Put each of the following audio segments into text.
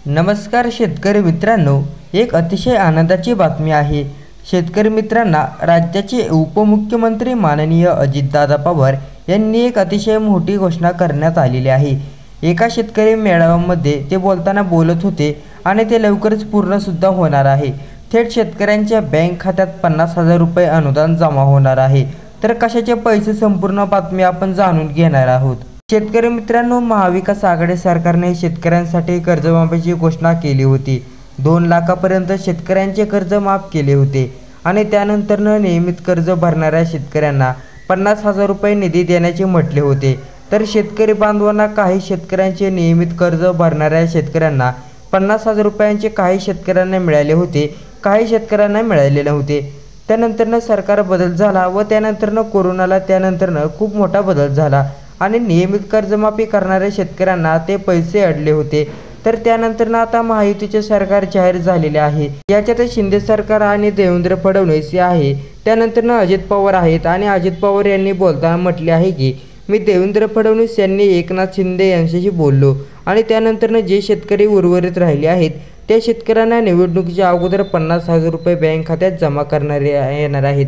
नमस्कार शेतकरी मित्रांनो, एक अतिशय आनंदाची बातमी आहे। शेतकरी मित्रांना राज्याचे उपमुख्यमंत्री माननीय अजितदादा पवार यांनी एक अतिशय मोठी घोषणा करण्यात आलेली आहे। एका शेतकरी मेळाव्यामध्ये ते बोलताना बोलत होते आणि ते लवकरच पूर्ण सुद्धा होणार आहे। थेट शेतकऱ्यांच्या बँक खात्यात 50,000 रुपये अनुदान जमा होणार आहे। तर कशाचे पैसे, संपूर्ण बातमी आपण जाणून घेणार आहोत। शेतकरी मित्रांनो, महाविकास आघाडी सरकारने शेतकऱ्यांसाठी कर्जमाफीची घोषणा केली होती। 2 लाखापर्यंत शेतकऱ्यांचे कर्ज माफ केले होते आणि त्यानंतर नियमित कर्ज भरणाऱ्या शेतकऱ्यांना 50,000 रुपये निधी देण्याचे म्हटले होते। तर शेतकरी बांधवांना, काही शेतकऱ्यांचे नियमित कर्ज भरणाऱ्या शेतकऱ्यांना 50,000 रुपयांचे काही शेतकऱ्यांना मिळाले होते, काही शेतकऱ्यांना मिळाले नव्हते। त्यानंतर सरकार बदल झाला व त्यानंतर कोरोनाला त्यानंतर खूप मोठा बदल झाला आणि नियमित कर्जमाफी करणाऱ्या शेतकऱ्यांना ते पैसे अडले होते। तर त्यानंतर आता महायुतीचे सरकार जाहीर झालेले आहे। याच्यात शिंदे सरकार आणि देवेंद्र फडणवीस आहे, त्यानंतर अजित पवार आहेत आणि अजित पवार यांनी बोलताना म्हटले आहे की मी देवेंद्र फडणवीस यांनी एकनाथ शिंदे यांच्याशी बोललो आणि त्यानंतर जे शेतकरी उर्वरित राहिले आहेत त्या शेतकऱ्यांना निवडणुकीच्या अगोदर 50,000 रुपये बँक खात्यात जमा करणारे येणार आहेत।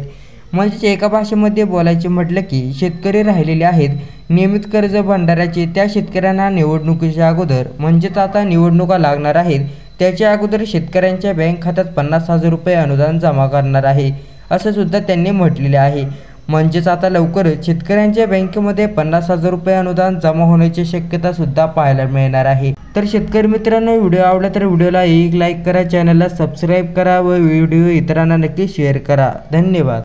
म्हणजे एका भाषेमध्ये बोलायचे म्हटलं की शेतकरी राहिलेले आहेत नियमित कर्ज भंडाऱ्याचे, त्या शेतकऱ्यांना निवडणुकीच्या अगोदर, म्हणजेच आता निवडणुका लागणार आहेत त्याच्या अगोदर शेतकऱ्यांच्या बँक खात्यात 50,000 रुपये अनुदान जमा करणार आहे, असं सुद्धा त्यांनी म्हटलेले आहे। म्हणजेच आता लवकरच शेतकऱ्यांच्या बँकेमध्ये 50,000 रुपये अनुदान जमा होण्याची शक्यता सुद्धा पाहायला मिळणार आहे। तर शेतकरी मित्रांनो, व्हिडिओ आवडला तर व्हिडिओला एक लाईक करा, चॅनलला सबस्क्राईब करा व व्हिडिओ इतरांना नक्की शेअर करा। धन्यवाद।